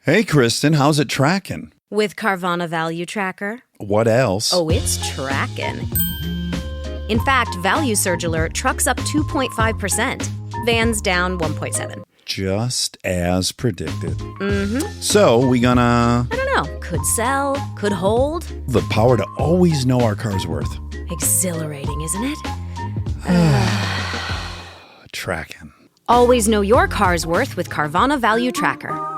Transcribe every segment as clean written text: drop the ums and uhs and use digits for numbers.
Hey, Kristen, how's it tracking? With Carvana Value Tracker. What else? Oh, it's tracking. In fact, Value Surge Alert trucks up 2.5%. Vans down 1.7%. Just as predicted. Mm-hmm. So, we gonna... I don't know. Could sell, could hold. The power to always know our car's worth. Exhilarating, isn't it? Tracking. Always know your car's worth with Carvana Value Tracker.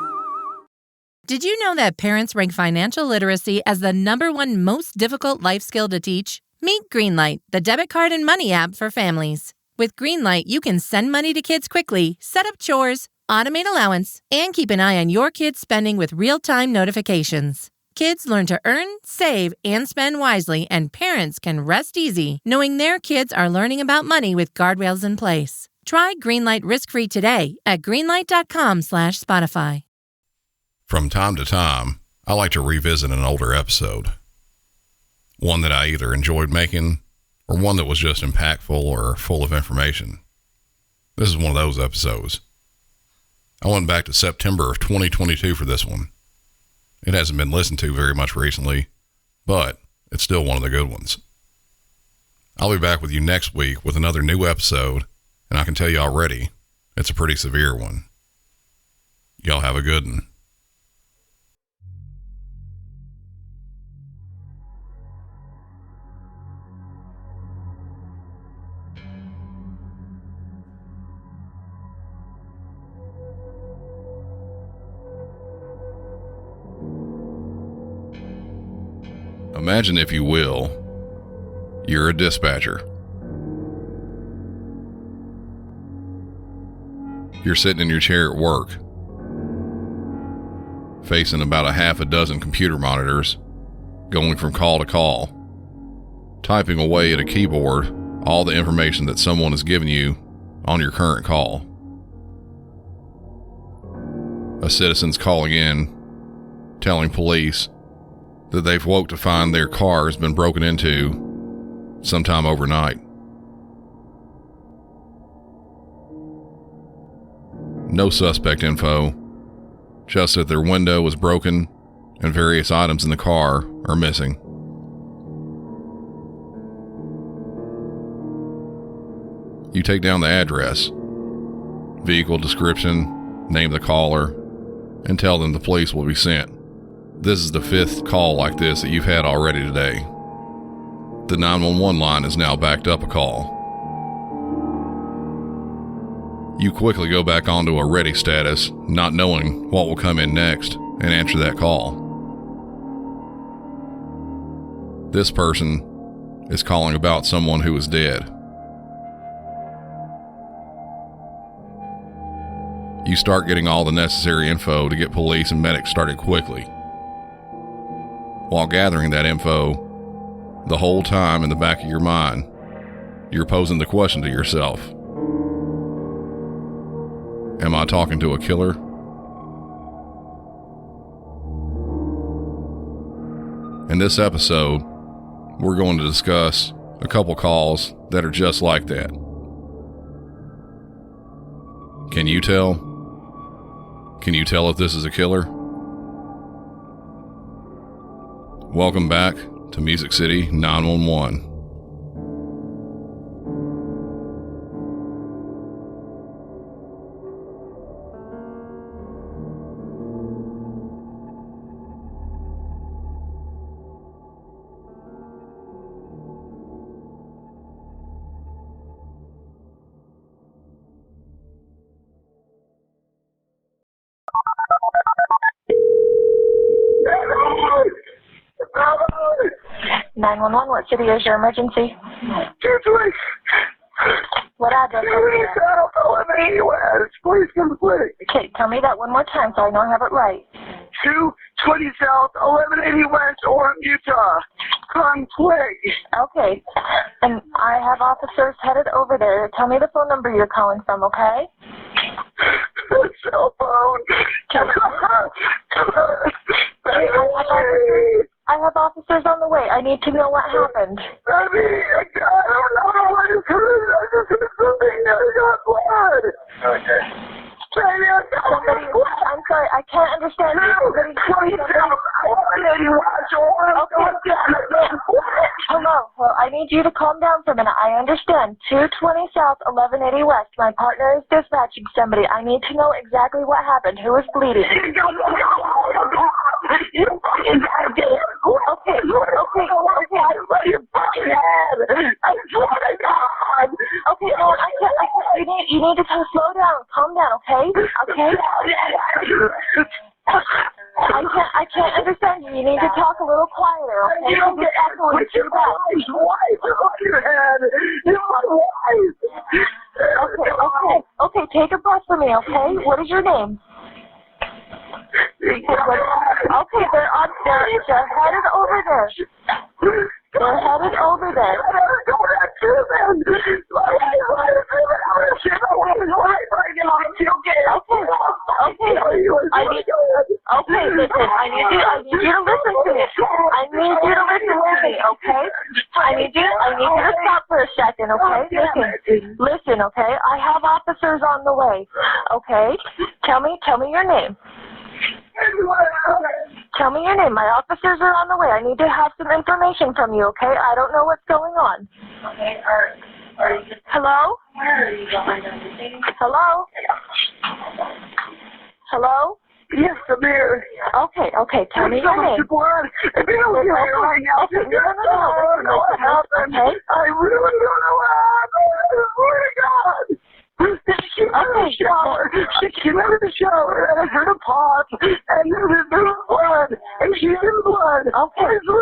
Did you know that parents rank financial literacy as the #1 most difficult life skill to teach? Meet Greenlight, the debit card and money app for families. With Greenlight, you can send money to kids quickly, set up chores, automate allowance, and keep an eye on your kids' spending with real-time notifications. Kids learn to earn, save, and spend wisely, and parents can rest easy knowing their kids are learning about money with guardrails in place. Try Greenlight risk-free today at greenlight.com/Spotify. From time to time, I like to revisit an older episode. One that I either enjoyed making or one that was just impactful or full of information. This is one of those episodes. I went back to September of 2022 for this one. It hasn't been listened to very much recently, but it's still one of the good ones. I'll be back with you next week with another new episode, and I can tell you already, it's a pretty severe one. Y'all have a good one. Imagine, if you will, you're a dispatcher. You're sitting in your chair at work, facing about a half a dozen computer monitors, going from call to call, typing away at a keyboard all the information that someone has given you on your current call. A citizen's calling in, telling police that they've woke to find their car has been broken into sometime overnight. No suspect info, just that their window was broken and various items in the car are missing. You take down the address, vehicle description, name the caller, and tell them the police will be sent. This is the 5th call like this that you've had already today. The 911 line is now backed up a call. You quickly go back onto a ready status, not knowing what will come in next, and answer that call. This person is calling about someone who is dead. You start getting all the necessary info to get police and medics started quickly. While gathering that info, the whole time in the back of your mind, you're posing the question to yourself: am I talking to a killer? In this episode, we're going to discuss a couple calls that are just like that. Can you tell? Can you tell if this is a killer? Welcome back to Music City 911. What city is your emergency? What address? South 1180 West. Please come quick. Okay, tell me that one more time so I know I have it right. 220 South 1180 West, Orem, Utah. Come quick. Okay, and I have officers headed over there. Tell me the phone number you're calling from, okay? Cell phone. I have officers on the way. I need to know what happened. I don't know. I just heard something. I got blood. Okay. Somebody, I'm sorry, I can't understand. Hello. Well, I need you to calm down for a minute. I understand. 220 South, 1180 West. My partner is dispatching somebody. I need to know exactly what happened. Who is bleeding? Okay, no, I can't. You need to slow down. Calm down, okay? Okay? I can't understand you. You need to talk a little quieter, okay? This echoing too bad. Okay, take a breath for me, okay? What is your name? Okay, they're headed over there. They're headed over there. Okay, listen, I need you to listen to me. I need you to listen to me, okay? I need you to stop for a second, okay? Listen, okay? I have officers on the way, okay? Tell me your name. Tell me your name. My officers are on the way. I need to have some information from you, okay? I don't know what's going on. Okay, are you Hello? where are you going? Hello? Hello? Yes, I'm here. Okay, tell me your name. I really don't know what happened. I really don't know what happened. I swear to God. She came out of the shower, and I heard a pop, and there was blood, and she's in blood. Okay. Tell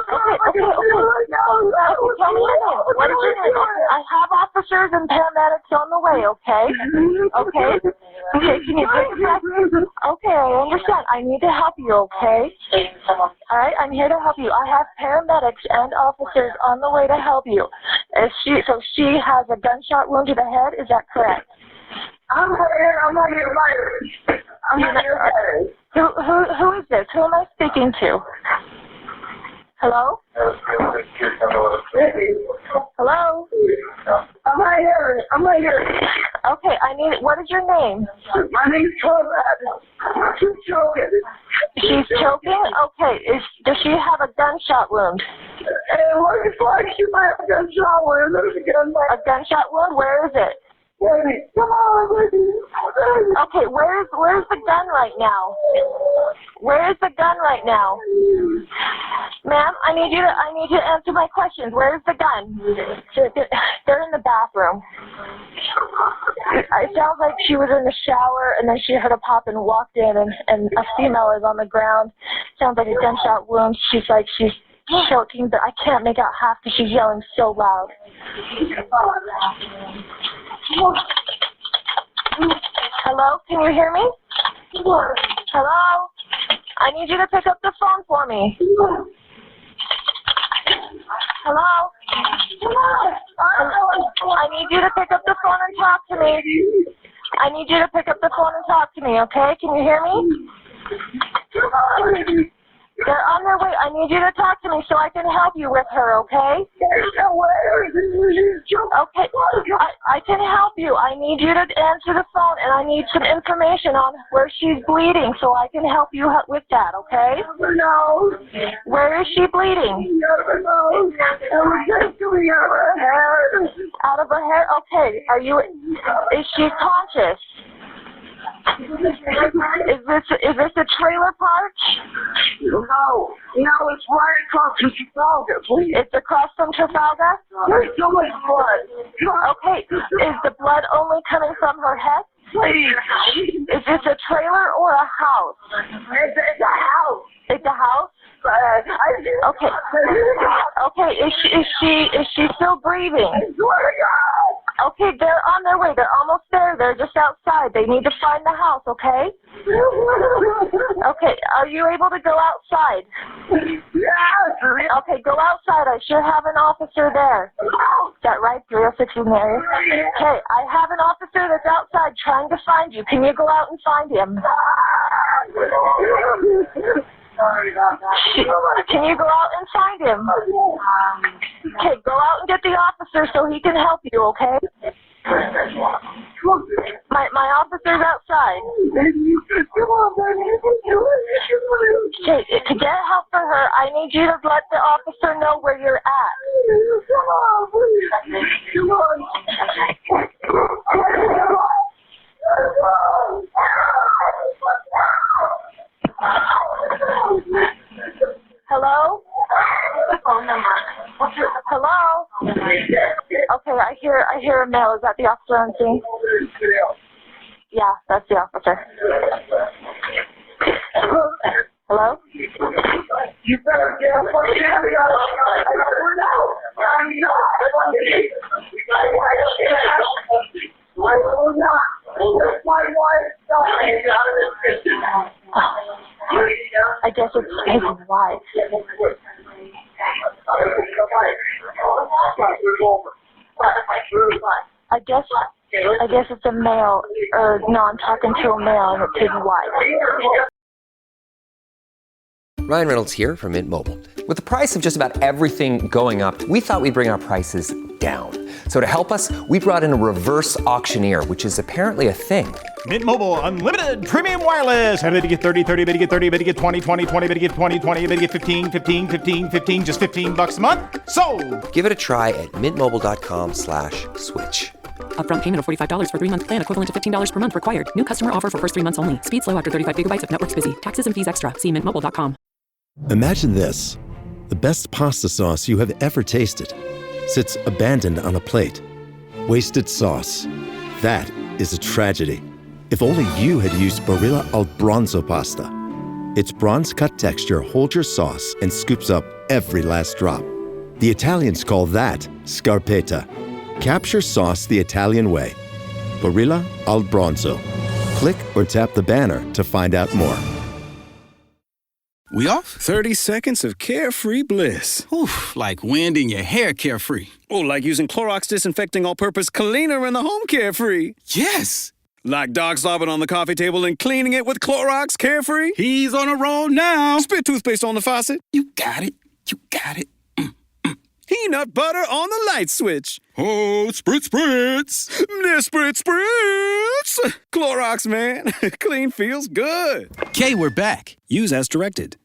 me your name. What is your name? I have officers and paramedics on the way, okay? Okay, can you take a breath? Okay, I understand. I need to help you, okay? Alright, I'm here to help you. I have paramedics and officers on the way to help you. So she has a gunshot wound to the head, is that correct? I'm not here. Who is this? Who am I speaking to? Hello? Hello? I'm right here. Okay, what is your name? My name's Tom. She's choking. She's choking? Okay, does she have a gunshot wound? It looks like she might have a gunshot wound. A gunshot wound? Where is it? Come on, okay, where's the gun right now? Where is the gun right now? Ma'am, I need you to answer my questions. Where's the gun? They're in the bathroom. It sounds like she was in the shower and then she heard a pop and walked in and a female is on the ground. Sounds like a gunshot wound. She's choking, but I can't make out half because she's yelling so loud. Hello, can you hear me? Hello? I need you to pick up the phone for me. Hello? I need you to pick up the phone and talk to me. I need you to pick up the phone and talk to me, okay? Can you hear me? They're on their way. I need you to talk to me so I can help you with her, okay? Okay, I can help you. I need you to answer the phone, and I need some information on where she's bleeding so I can help you with that, okay? No. Where is she bleeding? Out of her head? Okay. Is she conscious? Is this a trailer park? No, it's right across from Trafalgar, please. It's across from Trafalgar? There's so much blood. Okay, is the blood only coming from her head? Please. Is this a trailer or a house? It's a house. It's a house? Okay. Okay, is she still breathing? I swear to God. Okay, they're on their way. They're almost there. They're just outside. They need to find the house, okay? Okay, are you able to go outside? Yes. Okay, go outside. I should have an officer there. Is that right? 306 in the area? Okay, I have an officer that's outside trying to find you. Can you go out and find him? Can you go out and find him? Okay, go out and get the officer so he can help you, okay? My officer's outside. Okay, to get help for her, I need you to let the officer know where you're at. Come on. Hello? Phone number. Hello? Okay, I hear a male. Is that the officer on scene? Yeah, that's the officer. Hello? You better get up on the I guess it's his wife. I guess it's a male, or no, I'm talking to a male and it's his wife. Ryan Reynolds here from Mint Mobile. With the price of just about everything going up, we thought we'd bring our prices down. So to help us, we brought in a reverse auctioneer, which is apparently a thing. Mint Mobile Unlimited Premium Wireless. How to get 30, 30, bit to get 30, bit to get 20, 20, 20, bit to get 20, 20, bit to get 15, 15, 15, 15, just $15 a month? Sold! Give it a try at mintmobile.com/switch. Upfront payment of $45 for 3-month plan, equivalent to $15 per month required. New customer offer for first 3 months only. Speed slow after 35 gigabytes if network's busy. Taxes and fees extra. See mintmobile.com. Imagine this. The best pasta sauce you have ever tasted sits abandoned on a plate. Wasted sauce. That is a tragedy. If only you had used Barilla al Bronzo pasta. Its bronze-cut texture holds your sauce and scoops up every last drop. The Italians call that scarpetta. Capture sauce the Italian way. Barilla al Bronzo. Click or tap the banner to find out more. We off? 30 seconds of carefree bliss. Oof, like wind in your hair carefree. Oh, like using Clorox Disinfecting All-Purpose Cleaner in the home carefree. Yes! Like dog slobbing on the coffee table and cleaning it with Clorox Carefree. He's on a roll now. Spit toothpaste on the faucet. You got it. You got it. Peanut butter on the light switch. Oh, spritz, spritz. Spritz, spritz. Clorox, man. Clean feels good. Okay, we're back. Use as directed.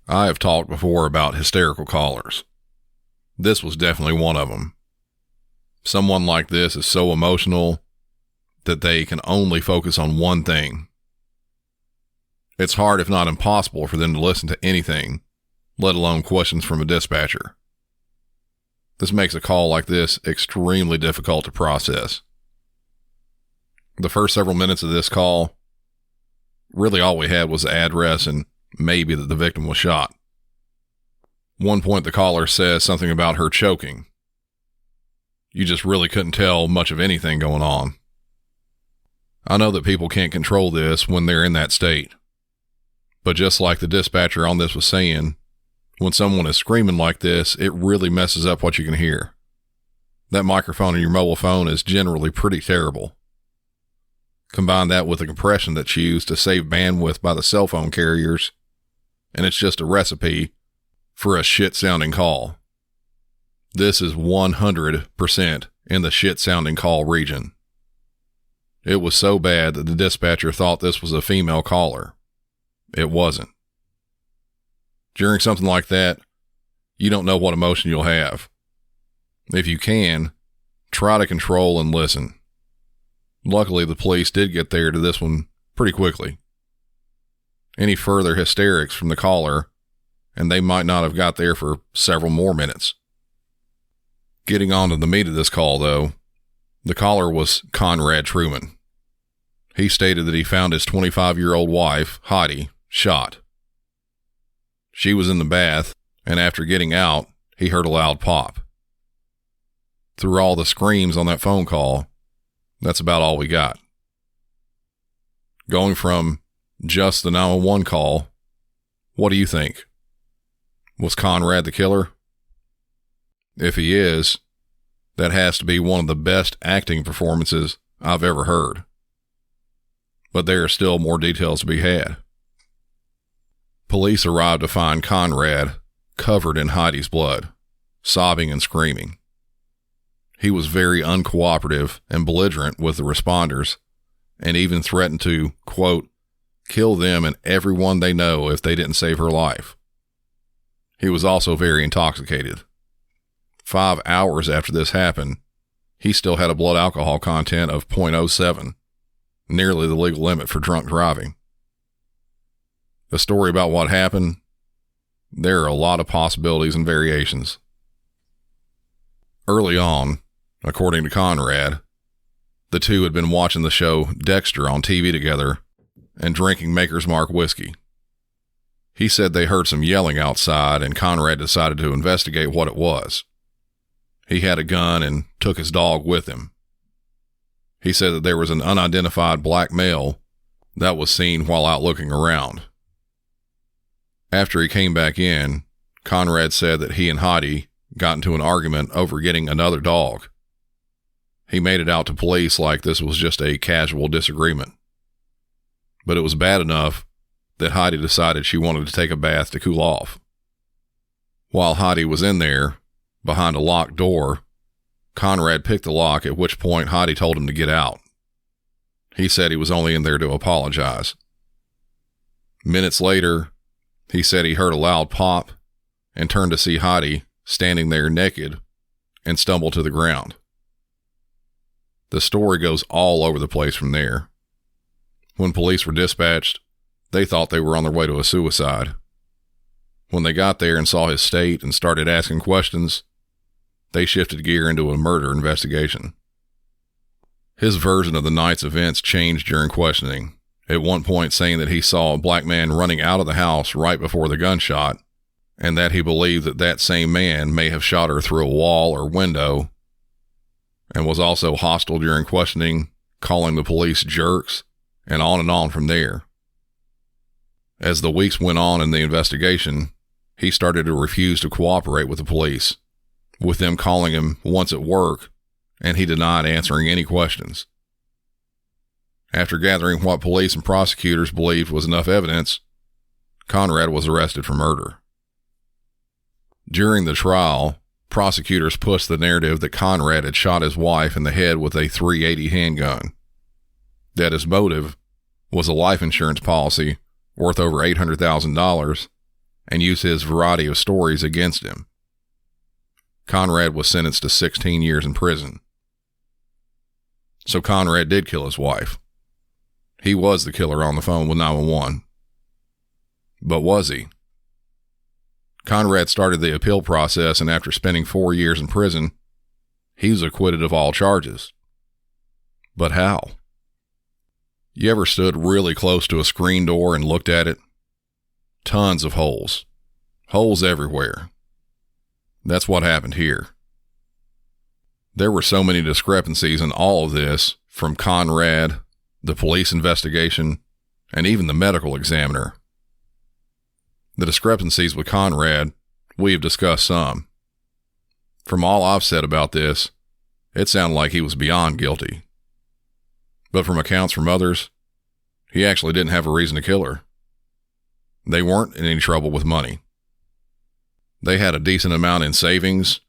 I have talked before about hysterical callers. This was definitely one of them. Someone like this is so emotional that they can only focus on one thing. It's hard, if not impossible, for them to listen to anything, let alone questions from a dispatcher. This makes a call like this extremely difficult to process. The first several minutes of this call, really all we had was the address and maybe that the victim was shot. One point the caller says something about her choking. You just really couldn't tell much of anything going on. I know that people can't control this when they're in that state. But just like the dispatcher on this was saying, when someone is screaming like this, it really messes up what you can hear. That microphone in your mobile phone is generally pretty terrible. Combine that with the compression that's used to save bandwidth by the cell phone carriers, and it's just a recipe for a shit-sounding call. This is 100% in the shit-sounding call region. It was so bad that the dispatcher thought this was a female caller. It wasn't. During something like that, you don't know what emotion you'll have. If you can, try to control and listen. Luckily, the police did get there to this one pretty quickly. Any further hysterics from the caller, and they might not have got there for several more minutes. Getting on to the meat of this call, though, the caller was Conrad Truman. He stated that he found his 25-year-old wife, Heidi, shot. She was in the bath, and after getting out, he heard a loud pop. Through all the screams on that phone call, that's about all we got. Going from just the 911 call, what do you think? Was Conrad the killer? If he is, that has to be one of the best acting performances I've ever heard. But there are still more details to be had. Police arrived to find Conrad covered in Heidi's blood, sobbing and screaming. He was very uncooperative and belligerent with the responders, and even threatened to, quote, kill them and everyone they know if they didn't save her life. He was also very intoxicated. 5 hours after this happened, he still had a blood alcohol content of 0.07, nearly the legal limit for drunk driving. The story about what happened, there are a lot of possibilities and variations. Early on, according to Conrad, the two had been watching the show Dexter on TV together and drinking Maker's Mark whiskey. He said they heard some yelling outside, and Conrad decided to investigate what it was. He had a gun and took his dog with him. He said that there was an unidentified black male that was seen while out looking around. After he came back in, Conrad said that he and Heidi got into an argument over getting another dog. He made it out to police like this was just a casual disagreement. But it was bad enough that Heidi decided she wanted to take a bath to cool off. While Heidi was in there, behind a locked door, Conrad picked the lock, at which point Heidi told him to get out. He said he was only in there to apologize. Minutes later, he said he heard a loud pop and turned to see Heidi standing there naked and stumbled to the ground. The story goes all over the place from there. When police were dispatched, they thought they were on their way to a suicide. When they got there and saw his state and started asking questions, they shifted gear into a murder investigation. His version of the night's events changed during questioning, at one point saying that he saw a black man running out of the house right before the gunshot, and that he believed that that same man may have shot her through a wall or window, and was also hostile during questioning, calling the police jerks, and on from there. As the weeks went on in the investigation, he started to refuse to cooperate with the police, with them calling him once at work, and he denied answering any questions. After gathering what police and prosecutors believed was enough evidence, Conrad was arrested for murder. During the trial, prosecutors pushed the narrative that Conrad had shot his wife in the head with a .380 handgun, that his motive was a life insurance policy worth over $800,000, and used his variety of stories against him. Conrad was sentenced to 16 years in prison. So Conrad did kill his wife. He was the killer on the phone with 911. But was he? Conrad started the appeal process, and after spending 4 years in prison, he was acquitted of all charges. But how? You ever stood really close to a screen door and looked at it? Tons of holes. Holes everywhere. That's what happened here. There were so many discrepancies in all of this, from Conrad, the police investigation, and even the medical examiner. The discrepancies with Conrad, we have discussed some. From all I've said about this, it sounded like he was beyond guilty. But from accounts from others, he actually didn't have a reason to kill her. They weren't in any trouble with money. They had a decent amount in savings,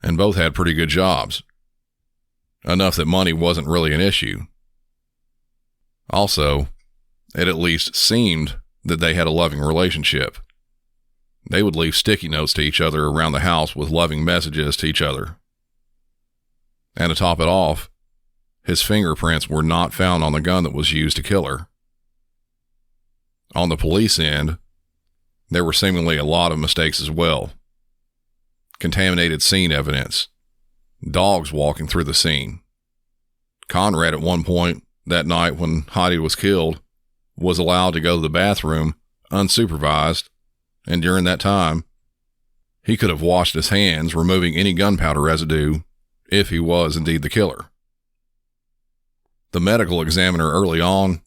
and both had pretty good jobs. Enough that money wasn't really an issue. Also, it at least seemed that they had a loving relationship. They would leave sticky notes to each other around the house with loving messages to each other. And to top it off, his fingerprints were not found on the gun that was used to kill her. On the police end, there were seemingly a lot of mistakes as well. Contaminated scene evidence. Dogs walking through the scene. Conrad, at one point that night when Heidi was killed, was allowed to go to the bathroom unsupervised, and during that time, he could have washed his hands, removing any gunpowder residue, if he was indeed the killer. The medical examiner early on,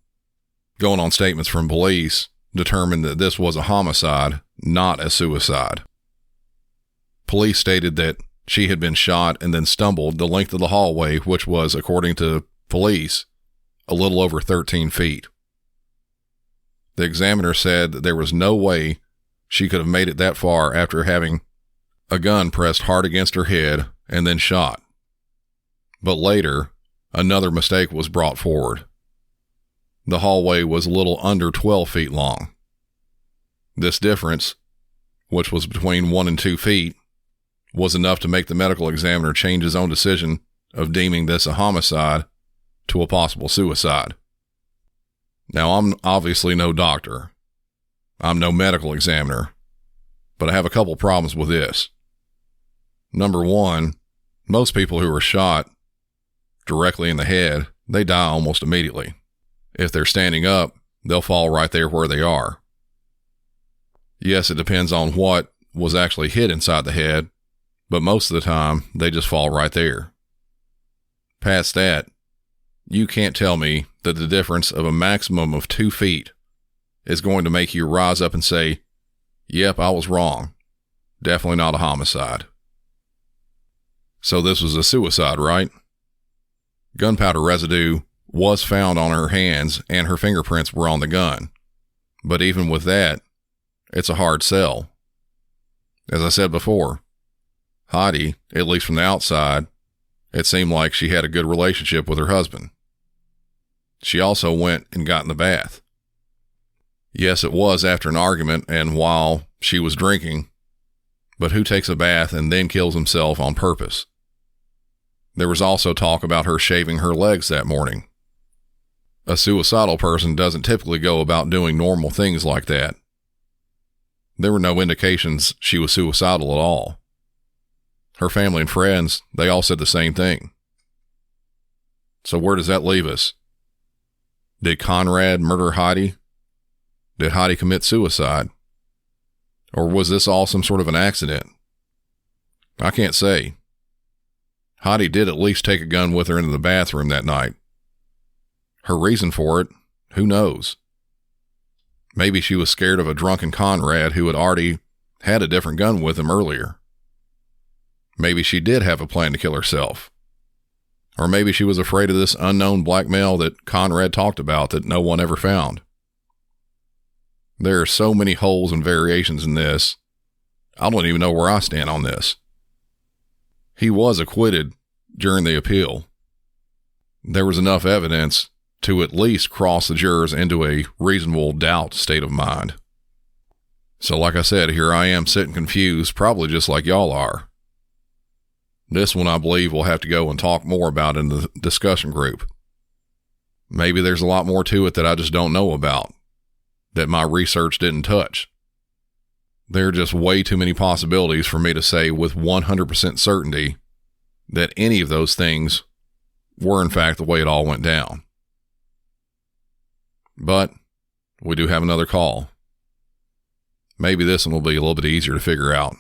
going on statements from police, determined that this was a homicide, not a suicide. Police stated that she had been shot and then stumbled the length of the hallway, which was, according to police, a little over 13 feet. The examiner said that there was no way she could have made it that far after having a gun pressed hard against her head and then shot. But later, another mistake was brought forward. The hallway was a little under 12 feet long. This difference, which was between 1 and 2 feet, was enough to make the medical examiner change his own decision of deeming this a homicide to a possible suicide. Now, I'm obviously no doctor. I'm no medical examiner, but I have a couple problems with this. Number one, most people who are shot directly in the head, they die almost immediately. If they're standing up, they'll fall right there where they are. Yes, it depends on what was actually hit inside the head, but most of the time, they just fall right there. Past that, you can't tell me that the difference of a maximum of 2 feet is going to make you rise up and say, yep, I was wrong. Definitely not a homicide. So this was a suicide, right? Gunpowder residue was found on her hands and her fingerprints were on the gun. But even with that, it's a hard sell. As I said before, Heidi, at least from the outside, it seemed like she had a good relationship with her husband. She also went and got in the bath. Yes, it was after an argument and while she was drinking, but who takes a bath and then kills himself on purpose? There was also talk about her shaving her legs that morning. A suicidal person doesn't typically go about doing normal things like that. There were no indications she was suicidal at all. Her family and friends, they all said the same thing. So where does that leave us? Did Conrad murder Heidi? Did Heidi commit suicide? Or was this all some sort of an accident? I can't say. Heidi did at least take a gun with her into the bathroom that night. Her reason for it, who knows? Maybe she was scared of a drunken Conrad who had already had a different gun with him earlier. Maybe she did have a plan to kill herself. Or maybe she was afraid of this unknown black male that Conrad talked about that no one ever found. There are so many holes and variations in this, I don't even know where I stand on this. He was acquitted during the appeal. There was enough evidence to at least cross the jurors into a reasonable doubt state of mind. So like I said, here I am sitting confused, probably just like y'all are. This one I believe we'll have to go and talk more about in the discussion group. Maybe there's a lot more to it that I just don't know about, that my research didn't touch. There are just way too many possibilities for me to say with 100% certainty that any of those things were in fact the way it all went down. But we do have another call. Maybe this one will be a little bit easier to figure out.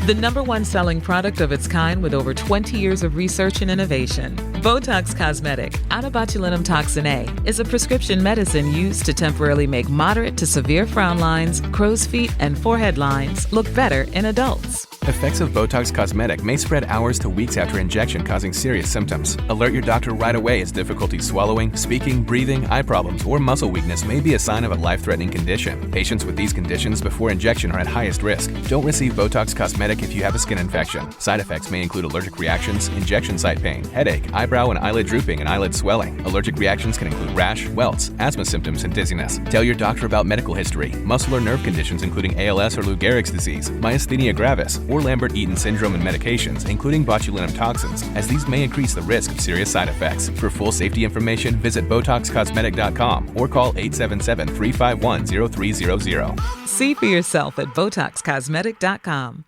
The #1 selling product of its kind with over 20 years of research and innovation. Botox Cosmetic, out of botulinum toxin A, is a prescription medicine used to temporarily make moderate to severe frown lines, crow's feet, and forehead lines look better in adults. Effects of Botox Cosmetic may spread hours to weeks after injection, causing serious symptoms. Alert your doctor right away as difficulty swallowing, speaking, breathing, eye problems, or muscle weakness may be a sign of a life-threatening condition. Patients with these conditions before injection are at highest risk. Don't receive Botox Cosmetic if you have a skin infection. Side effects may include allergic reactions, injection site pain, headache, eyebrow and eyelid drooping, and eyelid swelling. Allergic reactions can include rash, welts, asthma symptoms, and dizziness. Tell your doctor about medical history, muscle or nerve conditions including ALS or Lou Gehrig's disease, myasthenia gravis, or Lambert-Eaton syndrome, and medications, including botulinum toxins, as these may increase the risk of serious side effects. For full safety information, visit BotoxCosmetic.com or call 877-351-0300. See for yourself at BotoxCosmetic.com.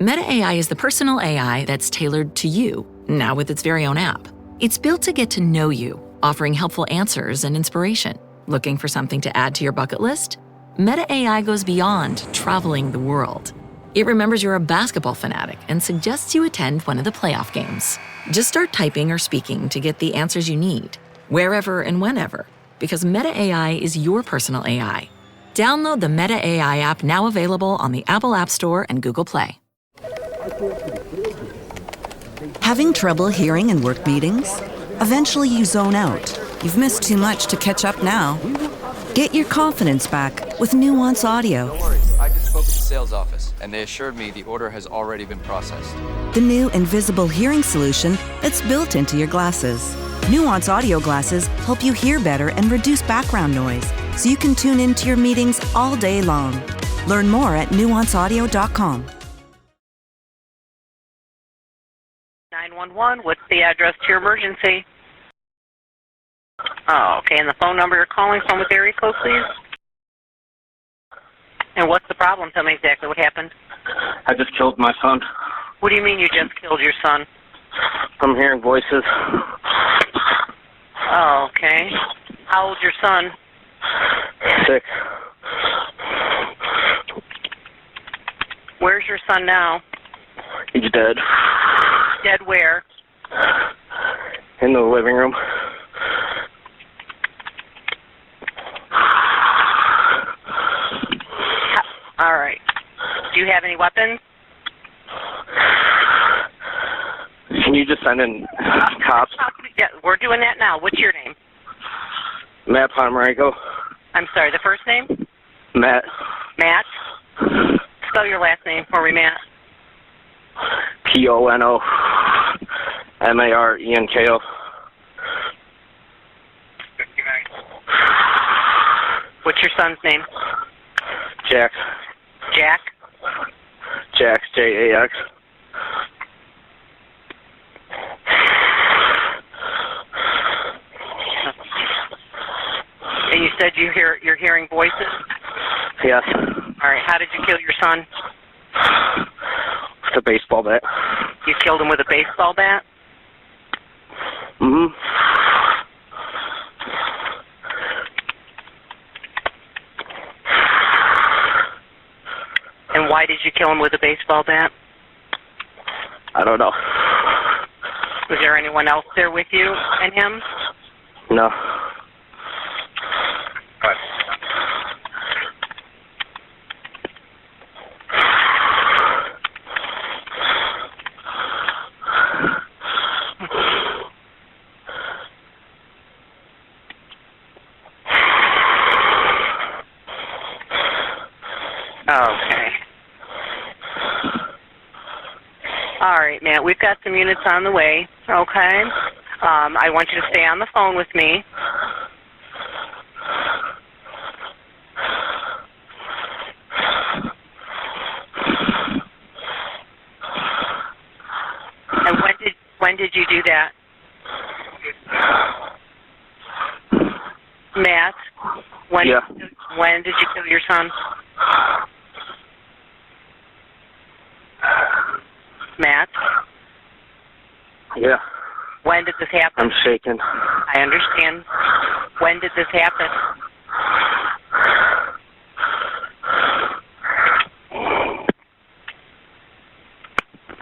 Meta AI is the personal AI that's tailored to you, now with its very own app. It's built to get to know you, offering helpful answers and inspiration. Looking for something to add to your bucket list? Meta AI goes beyond traveling the world. It remembers you're a basketball fanatic and suggests you attend one of the playoff games. Just start typing or speaking to get the answers you need, wherever and whenever, because Meta AI is your personal AI. Download the Meta AI app, now available on the Apple App Store and Google Play. Having trouble hearing in work meetings? Eventually you zone out. You've missed too much to catch up now. Get your confidence back with Nuance Audio. spoke with the sales office, and they assured me the order has already been processed. The new invisible hearing solution that's built into your glasses. Nuance audio glasses help you hear better and reduce background noise, so you can tune into your meetings all day long. Learn more at nuanceaudio.com. 911, what's the address to your emergency? Oh, okay, and the phone number you're calling from with area code, please? And what's the problem? Tell me exactly what happened. I just killed my son. What do you mean you just killed your son? I'm hearing voices. Oh, okay. How old's your son? 6. Where's your son now? He's dead. Dead where? In the living room. All right. Do you have any weapons? Can you just send in cops? Yeah, we're doing that now. What's your name? Matt Pomeranko. I'm sorry, the first name? Matt. Matt? Spell your last name for me, Matt. Ponomarenko. What's your son's name? Jack. Jack? Jax, Jax. And you said you're hearing voices? Yes. All right, how did you kill your son? With a baseball bat. You killed him with a baseball bat? Mm-hmm. And why did you kill him with a baseball bat? I don't know. Was there anyone else there with you and him? No. Okay. All right, Matt, we've got some units on the way, okay? I want you to stay on the phone with me. And when did you do that? Matt, when did you kill your son? Matt? Yeah. When did this happen? I'm shaking. I understand. When did this happen?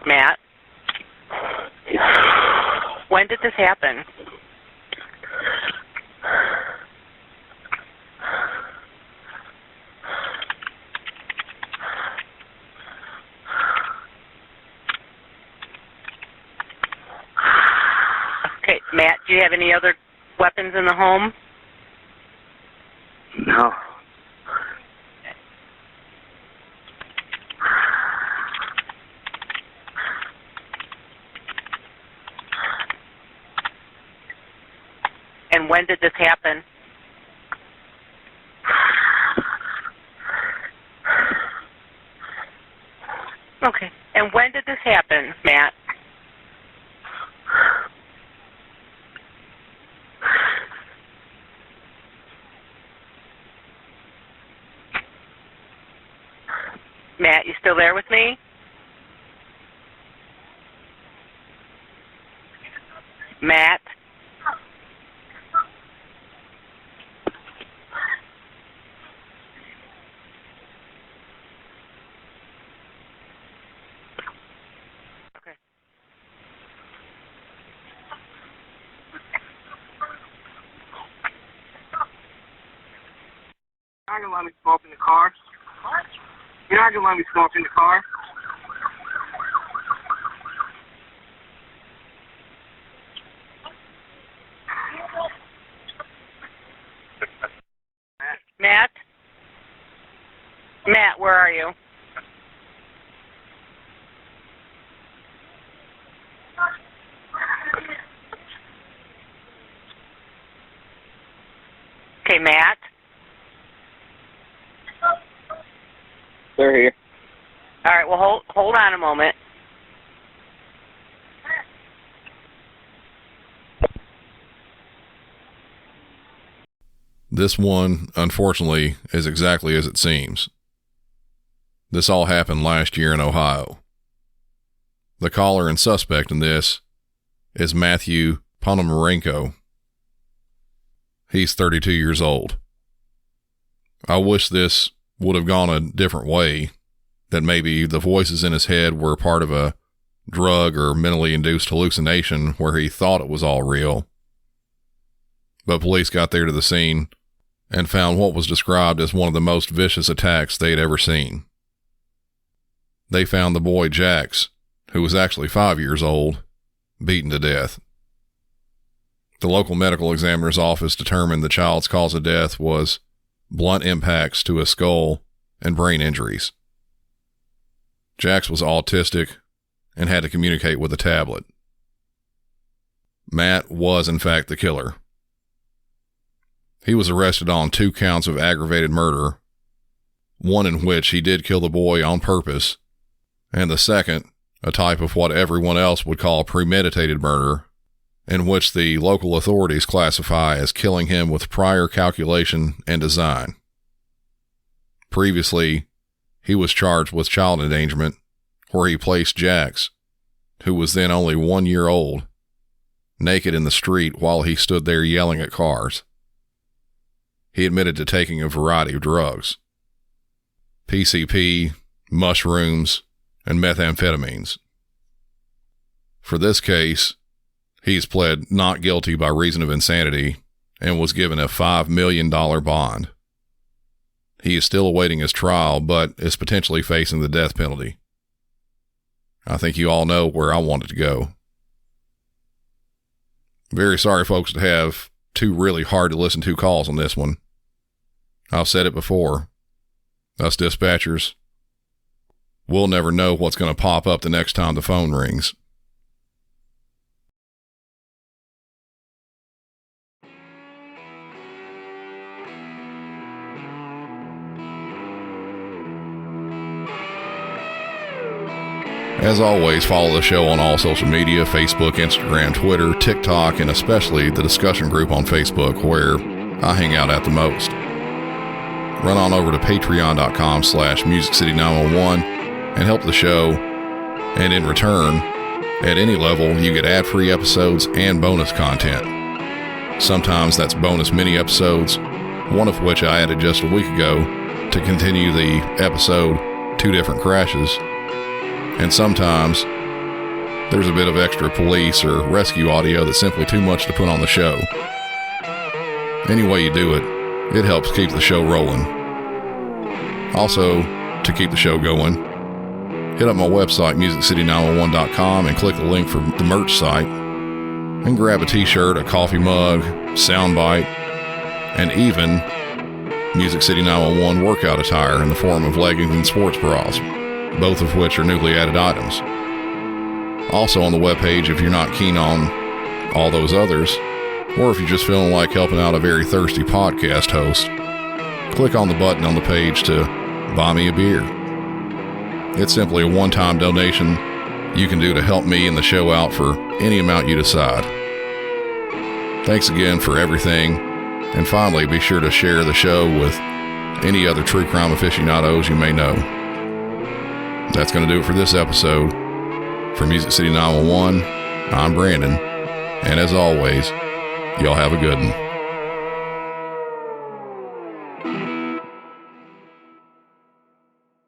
Matt? When did this happen? Okay, Matt, do you have any other weapons in the home? No. And when did this happen? Okay. And when did this happen, Matt? Matt, you still there with me? Matt? Okay. You're not gonna let me smoke in the car? What? You're not gonna let me smoke in the car? Matt? Matt, where are you? Okay, Matt? They're here. All right, well, hold on a moment. This one, unfortunately, is exactly as it seems. This all happened last year in Ohio. The caller and suspect in this is Matthew Ponomarenko. He's 32 years old. I wish this would have gone a different way, that maybe the voices in his head were part of a drug or mentally induced hallucination where he thought it was all real. But police got there to the scene and found what was described as one of the most vicious attacks they'd ever seen. They found the boy Jax, who was actually 5 years old, beaten to death. The local medical examiner's office determined the child's cause of death was blunt impacts to his skull and brain injuries. Jax was autistic and had to communicate with a tablet. Matt was, in fact, the killer. He was arrested on 2 counts of aggravated murder, one in which he did kill the boy on purpose, and the second, a type of what everyone else would call premeditated murder, in which the local authorities classify as killing him with prior calculation and design. Previously, he was charged with child endangerment, where he placed Jax, who was then only 1 year old, naked in the street while he stood there yelling at cars. He admitted to taking a variety of drugs: PCP, mushrooms, and methamphetamines. For this case, he's pled not guilty by reason of insanity and was given a $5 million bond. He is still awaiting his trial, but is potentially facing the death penalty. I think you all know where I want it to go. Very sorry, folks, to have 2 really hard to listen to calls on this one. I've said it before. Us dispatchers, we'll never know what's going to pop up the next time the phone rings. As always, follow the show on all social media: Facebook, Instagram, Twitter, TikTok, and especially the discussion group on Facebook, where I hang out at the most. Run on over to patreon.com/MusicCity911 and help the show, and in return, at any level, you get ad-free episodes and bonus content. Sometimes that's bonus mini-episodes, one of which I added just a week ago to continue the episode 2 Different Crashes. And sometimes there's a bit of extra police or rescue audio that's simply too much to put on the show. Any way you do it, it helps keep the show rolling. Also, to keep the show going, hit up my website, musiccity911.com, and click the link for the merch site, and grab a t-shirt, a coffee mug, soundbite, and even Music City 911 workout attire in the form of leggings and sports bras, both of which are newly added items. Also on the webpage, if you're not keen on all those others, or if you're just feeling like helping out a very thirsty podcast host, click on the button on the page to buy me a beer. It's simply a one-time donation you can do to help me and the show out for any amount you decide. Thanks again for everything, and finally, be sure to share the show with any other true crime aficionados you may know. That's going to do it for this episode. For Music City 911, I'm Brandon, and as always, y'all have a good one.